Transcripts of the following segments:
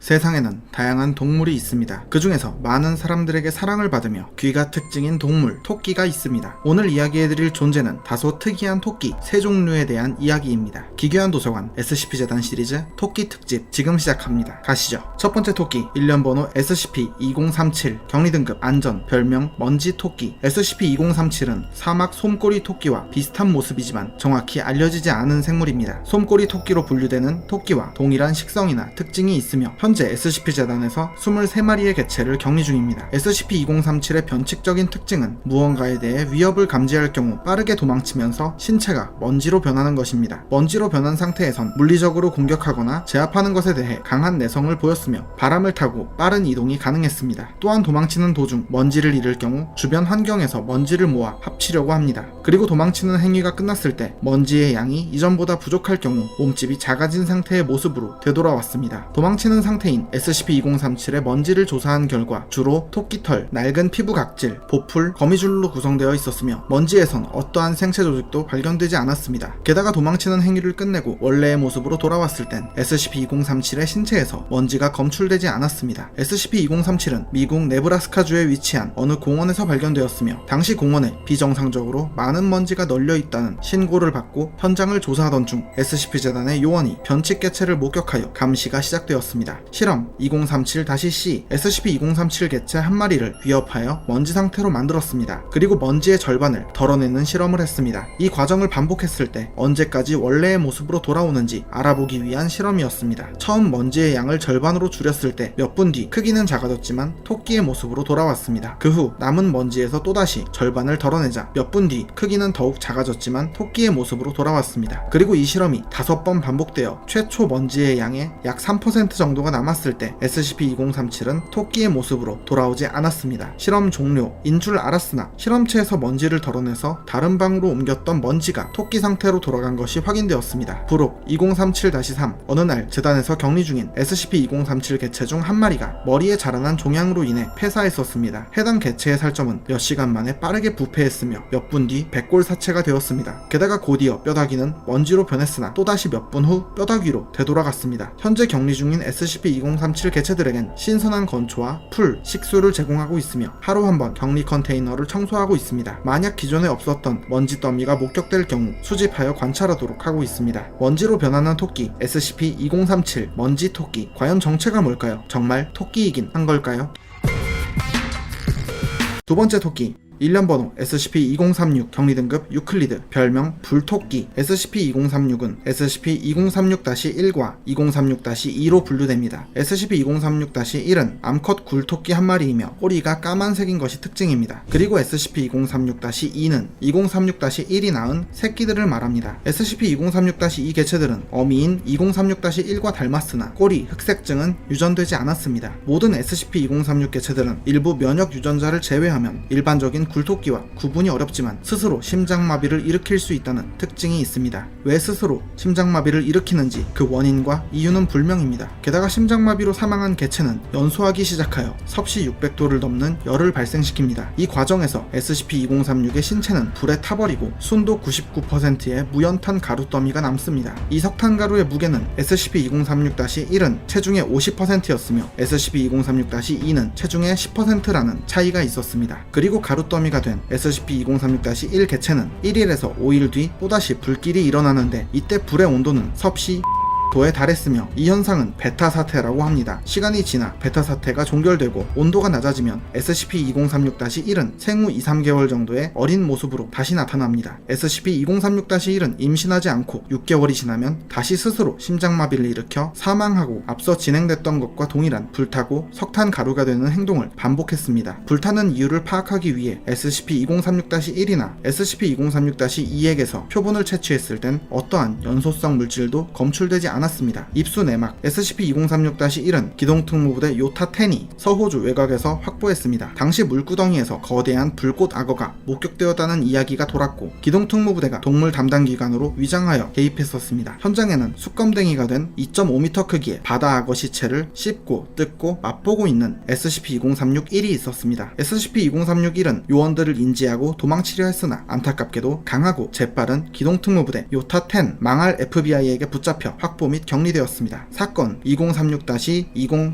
세상에는 다양한 동물이 있습니다. 그 중에서 많은 사람들에게 사랑을 받으며 귀가 특징인 동물, 토끼가 있습니다. 오늘 이야기해드릴 존재는 다소 특이한 토끼 세 종류에 대한 이야기입니다. 기괴한 도서관 SCP-재단 시리즈 토끼 특집 지금 시작합니다. 가시죠. 첫 번째 토끼, 일련 번호 SCP-2037, 격리등급 안전, 별명 먼지 토끼. SCP-2037은 사막 솜꼬리 토끼와 비슷한 모습이지만 정확히 알려지지 않은 생물입니다. 솜꼬리 토끼로 분류되는 토끼와 동일한 식성이나 특징이 있으며 현재 SCP-재단에서 23마리의 개체를 격리 중입니다. SCP-2037의 변칙적인 특징은 무언가에 대해 위협을 감지할 경우 빠르게 도망치면서 신체가 먼지로 변하는 것입니다. 먼지로 변한 상태에선 물리적으로 공격하거나 제압하는 것에 대해 강한 내성을 보였으며 바람을 타고 빠른 이동이 가능했습니다. 또한 도망치는 도중 먼지를 잃을 경우 주변 환경에서 먼지를 모아 합치려고 합니다. 그리고 도망치는 행위가 끝났을 때 먼지의 양이 이전보다 부족할 경우 몸집이 작아진 상태의 모습으로 되돌아왔습니다. 도망치는 상태인 SCP-2037의 먼지를 조사한 결과 주로 토끼털, 낡은 피부 각질, 보풀, 거미줄로 구성되어 있었으며 먼지에선 어떠한 생체 조직도 발견되지 않았습니다. 게다가 도망치는 행위를 끝내고 원래의 모습으로 돌아왔을 땐 SCP-2037의 신체에서 먼지가 검출되지 않았습니다. SCP-2037은 미국 네브라스카주에 위치한 어느 공원에서 발견되었으며 당시 공원에 비정상적으로 많은 먼지가 널려 있다는 신고를 받고 현장을 조사하던 중 SCP-재단의 요원이 변칙 개체를 목격하여 감시가 시작되었습니다. 실험 2037-C SCP-2037 개체 한 마리를 위협하여 먼지 상태로 만들었습니다. 그리고 먼지의 절반을 덜어내는 실험을 했습니다. 이 과정을 반복했을 때 언제까지 원래의 모습으로 돌아오는지 알아보기 위한 실험이었습니다. 처음 먼지의 양을 절반으로 줄였을 때 몇 분 뒤 크기는 작아졌지만 토끼의 모습으로 돌아왔습니다. 그 후 남은 먼지에서 또다시 절반을 덜어내자 몇 분 뒤 크기는 더욱 작아졌지만 토끼의 모습으로 돌아왔습니다. 그리고 이 실험이 5번 반복되어 최초 먼지의 양의 약 3% 정도가 남았을 때 SCP-2037은 토끼의 모습으로 돌아오지 않았습니다. 실험 종료인 줄 알았으나 실험체에서 먼지를 덜어내서 다른 방으로 옮겼던 먼지가 토끼 상태로 돌아간 것이 확인되었습니다. 부록 2037-3 어느 날 재단에서 격리 중인 SCP-2037 개체 중 한 마리가 머리에 자라난 종양으로 인해 폐사했었습니다. 해당 개체의 살점은 몇 시간 만에 빠르게 부패했으며 몇 분 뒤 백골 사체가 되었습니다. 게다가 곧이어 뼈다귀는 먼지로 변했으나 또다시 몇 분 후 뼈다귀로 되돌아갔습니다. 현재 격리 중인 SCP-2037 개체들에겐 신선한 건초와 풀, 식수를 제공하고 있으며 하루 한 번 격리 컨테이너를 청소하고 있습니다. 만약 기존에 없었던 먼지 더미가 목격될 경우 수집하여 관찰하도록 하고 있습니다. 먼지로 변하는 토끼 SCP-2037 먼지 토끼, 과연 정체가 뭘까요? 정말 토끼이긴 한 걸까요? 두 번째 토끼, 일련 번호 SCP-2036 격리등급 유클리드, 별명 불토끼. SCP-2036은 SCP-2036-1과 2036-2로 분류됩니다. SCP-2036-1은 암컷 굴토끼 한 마리이며 꼬리가 까만색인 것이 특징입니다. 그리고 SCP-2036-2는 2036-1이 낳은 새끼들을 말합니다. SCP-2036-2 개체들은 어미인 2036-1과 닮았으나 꼬리, 흑색증은 유전되지 않았습니다. 모든 SCP-2036 개체들은 일부 면역 유전자를 제외하면 일반적인 굴토끼와 구분이 어렵지만 스스로 심장마비를 일으킬 수 있다는 특징이 있습니다. 왜 스스로 심장마비를 일으키는지 그 원인과 이유는 불명입니다. 게다가 심장마비로 사망한 개체는 연소하기 시작하여 섭씨 600도를 넘는 열을 발생시킵니다. 이 과정에서 SCP-2036의 신체는 불에 타버리고 순도 99%의 무연탄 가루 더미가 남습니다. 이 석탄 가루의 무게는 SCP-2036-1은 체중의 50%였으며 SCP-2036-2는 체중의 10%라는 차이가 있었습니다. 그리고 가루 더미가 된 SCP-2036-1 개체는 1일에서 5일 뒤 또다시 불길이 일어나는데 이때 불의 온도는 섭씨 도에 달했으며 이 현상은 베타 사태라고 합니다. 시간이 지나 베타 사태가 종결되고 온도가 낮아지면 SCP-2036-1은 생후 2-3개월 정도의 어린 모습으로 다시 나타납니다. SCP-2036-1은 임신하지 않고 6개월이 지나면 다시 스스로 심장마비를 일으켜 사망하고 앞서 진행됐던 것과 동일한 불타고 석탄 가루가 되는 행동을 반복했습니다. 불타는 이유를 파악하기 위해 SCP-2036-1이나 SCP-2036-2에게서 표본을 채취했을 땐 어떠한 연소성 물질도 검출되지 않았습니다. 입수 내막 SCP-2036-1은 기동특무부대 요타-10이 서호주 외곽에서 확보했습니다. 당시 물구덩이에서 거대한 불꽃 악어가 목격되었다는 이야기가 돌았고 기동특무부대가 동물 담당 기관으로 위장하여 개입했었습니다. 현장에는 수검댕이가 된 2.5m 크기의 바다 악어 시체를 씹고 뜯고 맛보고 있는 SCP-2036-1이 있었습니다. SCP-2036-1은 요원들을 인지하고 도망치려 했으나 안타깝게도 강하고 재빠른 기동특무부대 요타-10 망할 FBI에게 붙잡혀 확보 및 격리되었습니다. 사건 2036-20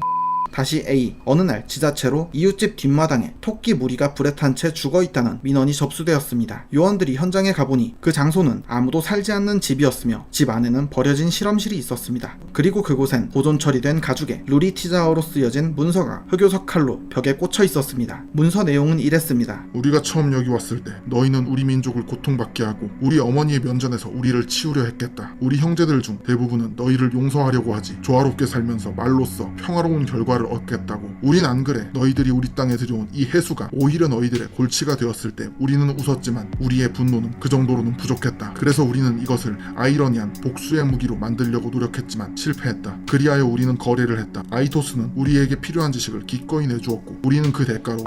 A. 어느 날 지자체로 이웃집 뒷마당에 토끼 무리가 불에 탄 채 죽어있다는 민원이 접수되었습니다. 요원들이 현장에 가보니 그 장소는 아무도 살지 않는 집이었으며 집 안에는 버려진 실험실이 있었습니다. 그리고 그곳엔 보존 처리된 가죽에 루리티자어로 쓰여진 문서가 흑요석 칼로 벽에 꽂혀 있었습니다. 문서 내용은 이랬습니다. 우리가 처음 여기 왔을 때 너희는 우리 민족을 고통받게 하고 우리 어머니의 면전에서 우리를 치우려 했겠다. 우리 형제들 중 대부분은 너희를 용서하려고 하지. 조화롭게 살면서 말로써 평화로운 결과를 얻겠다고. 우린 안 그래. 너희들이 우리 땅에 들여온 이 해수가 오히려 너희들의 골치가 되었을 때 우리는 웃었지만 우리의 분노는 그 정도로는 부족했다. 그래서 우리는 이것을 아이러니한 복수의 무기로 만들려고 노력했지만 실패했다. 그리하여 우리는 거래를 했다. 아이토스는 우리에게 필요한 지식을 기꺼이 내주었고 우리는 그 대가로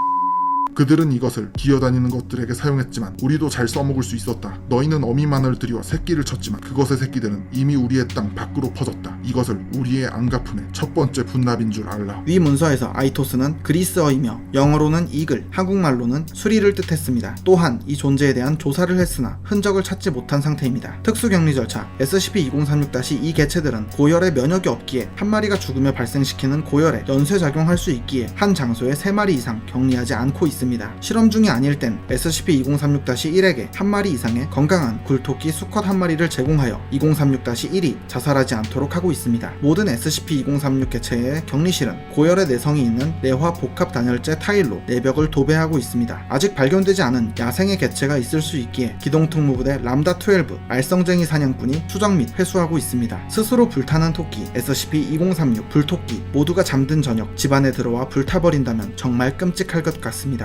그들은 이것을 기어다니는 것들에게 사용했지만 우리도 잘 써먹을 수 있었다. 너희는 어미만을 들여 새끼를 쳤지만 그것의 새끼들은 이미 우리의 땅 밖으로 퍼졌다. 이것을 우리의 안갚음의 첫 번째 분납인 줄 알라. 위 문서에서 아이토스는 그리스어이며 영어로는 이글, 한국말로는 수리를 뜻했습니다. 또한 이 존재에 대한 조사를 했으나 흔적을 찾지 못한 상태입니다. 특수격리 절차 SCP-2036-2 개체들은 고열에 면역이 없기에 한 마리가 죽으며 발생시키는 고열에 연쇄작용할 수 있기에 한 장소에 3마리 이상 격리하지 않고 있습니다. 실험 중이 아닐 땐 SCP-2036-1에게 한 마리 이상의 건강한 굴토끼 수컷 한 마리를 제공하여 2036-1이 자살하지 않도록 하고 있습니다. 모든 SCP-2036 개체의 격리실은 고열의 내성이 있는 내화 복합 단열재 타일로 내벽을 도배하고 있습니다. 아직 발견되지 않은 야생의 개체가 있을 수 있기에 기동특무부대 람다-12 알성쟁이 사냥꾼이 추적 및 회수하고 있습니다. 스스로 불타는 토끼 SCP-2036 불토끼 모두가 잠든 저녁 집안에 들어와 불타버린다면 정말 끔찍할 것 같습니다.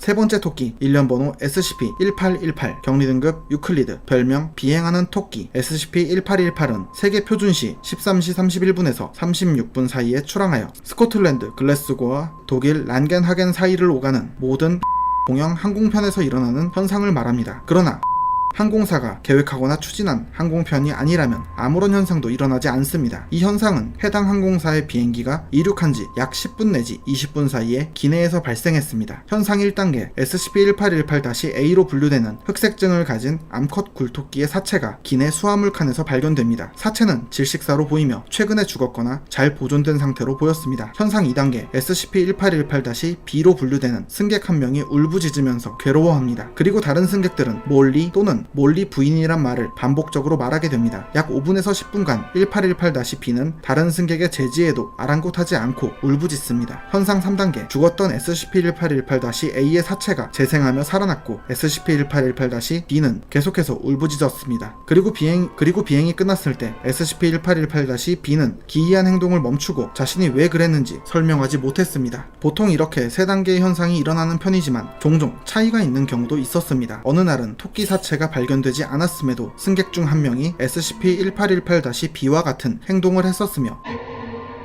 세 번째 토끼, 일련번호 SCP-1818, 격리등급 유클리드, 별명 비행하는 토끼 SCP-1818은 세계 표준시 13시 31분에서 36분 사이에 출항하여 스코틀랜드 글래스고와 독일 란겐하겐 사이를 오가는 모든 공영 항공편에서 일어나는 현상을 말합니다. 그러나 항공사가 계획하거나 추진한 항공편이 아니라면 아무런 현상도 일어나지 않습니다. 이 현상은 해당 항공사의 비행기가 이륙한 지 약 10분 내지 20분 사이에 기내에서 발생했습니다. 현상 1단계 SCP-1818-A로 분류되는 흑색증을 가진 암컷 굴토끼의 사체가 기내 수화물 칸에서 발견됩니다. 사체는 질식사로 보이며 최근에 죽었거나 잘 보존된 상태로 보였습니다. 현상 2단계 SCP-1818-B로 분류되는 승객 한 명이 울부짖으면서 괴로워합니다. 그리고 다른 승객들은 몰리 또는 몰리 부인이란 말을 반복적으로 말하게 됩니다. 약 5분에서 10분간 1818-B는 다른 승객의 제지에도 아랑곳하지 않고 울부짖습니다. 현상 3단계 죽었던 SCP-1818-A의 사체가 재생하며 살아났고 SCP-1818-B는 계속해서 울부짖었습니다. 그리고 비행이 끝났을 때 SCP-1818-B는 기이한 행동을 멈추고 자신이 왜 그랬는지 설명하지 못했습니다. 보통 이렇게 3단계의 현상이 일어나는 편이지만 종종 차이가 있는 경우도 있었습니다. 어느 날은 토끼 사체가 발견되지 않았음에도 승객 중 한 명이 SCP-1818-B와 같은 행동을 했었으며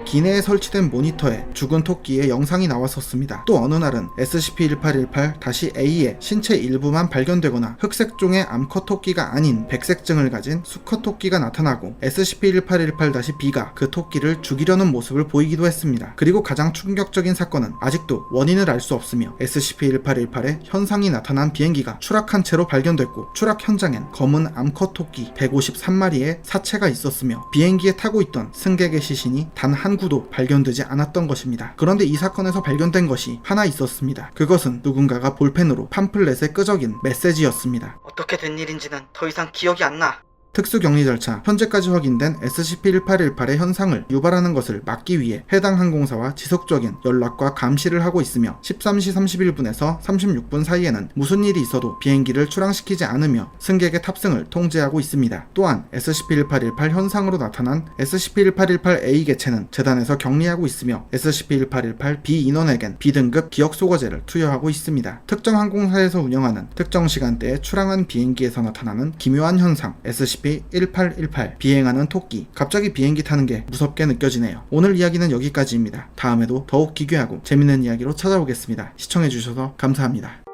기내에 설치된 모니터에 죽은 토끼의 영상이 나왔었습니다. 또 어느 날은 SCP-1818-A의 신체 일부만 발견되거나 흑색종의 암컷 토끼가 아닌 백색증을 가진 수컷 토끼가 나타나고 SCP-1818-B가 그 토끼를 죽이려는 모습을 보이기도 했습니다. 그리고 가장 충격적인 사건은 아직도 원인을 알 수 없으며 SCP-1818의 현상이 나타난 비행기가 추락한 채로 발견됐고 추락 현장엔 검은 암컷 토끼 153마리의 사체가 있었으며 비행기에 타고 있던 승객의 시신이 단 한 구도 발견되지 않았던 것입니다. 그런데 이 사건에서 발견된 것이 하나 있었습니다. 그것은 누군가가 볼펜으로 팜플렛에 끄적인 메시지였습니다. 어떻게 된 일인지는 더 이상 기억이 안 나. 특수격리 절차 현재까지 확인된 SCP-1818의 현상을 유발하는 것을 막기 위해 해당 항공사와 지속적인 연락과 감시를 하고 있으며 13시 31분에서 36분 사이에는 무슨 일이 있어도 비행기를 출항시키지 않으며 승객의 탑승을 통제하고 있습니다. 또한 SCP-1818 현상으로 나타난 SCP-1818-A 개체는 재단에서 격리하고 있으며 SCP-1818-B 인원에겐 B등급 기억소거제를 투여하고 있습니다. 특정 항공사에서 운영하는 특정 시간대에 출항한 비행기에서 나타나는 기묘한 현상 SCP-1818 비행하는 토끼 갑자기 비행기 타는 게 무섭게 느껴지네요. 오늘 이야기는 여기까지입니다. 다음에도 더욱 기괴하고 재밌는 이야기로 찾아오겠습니다. 시청해주셔서 감사합니다.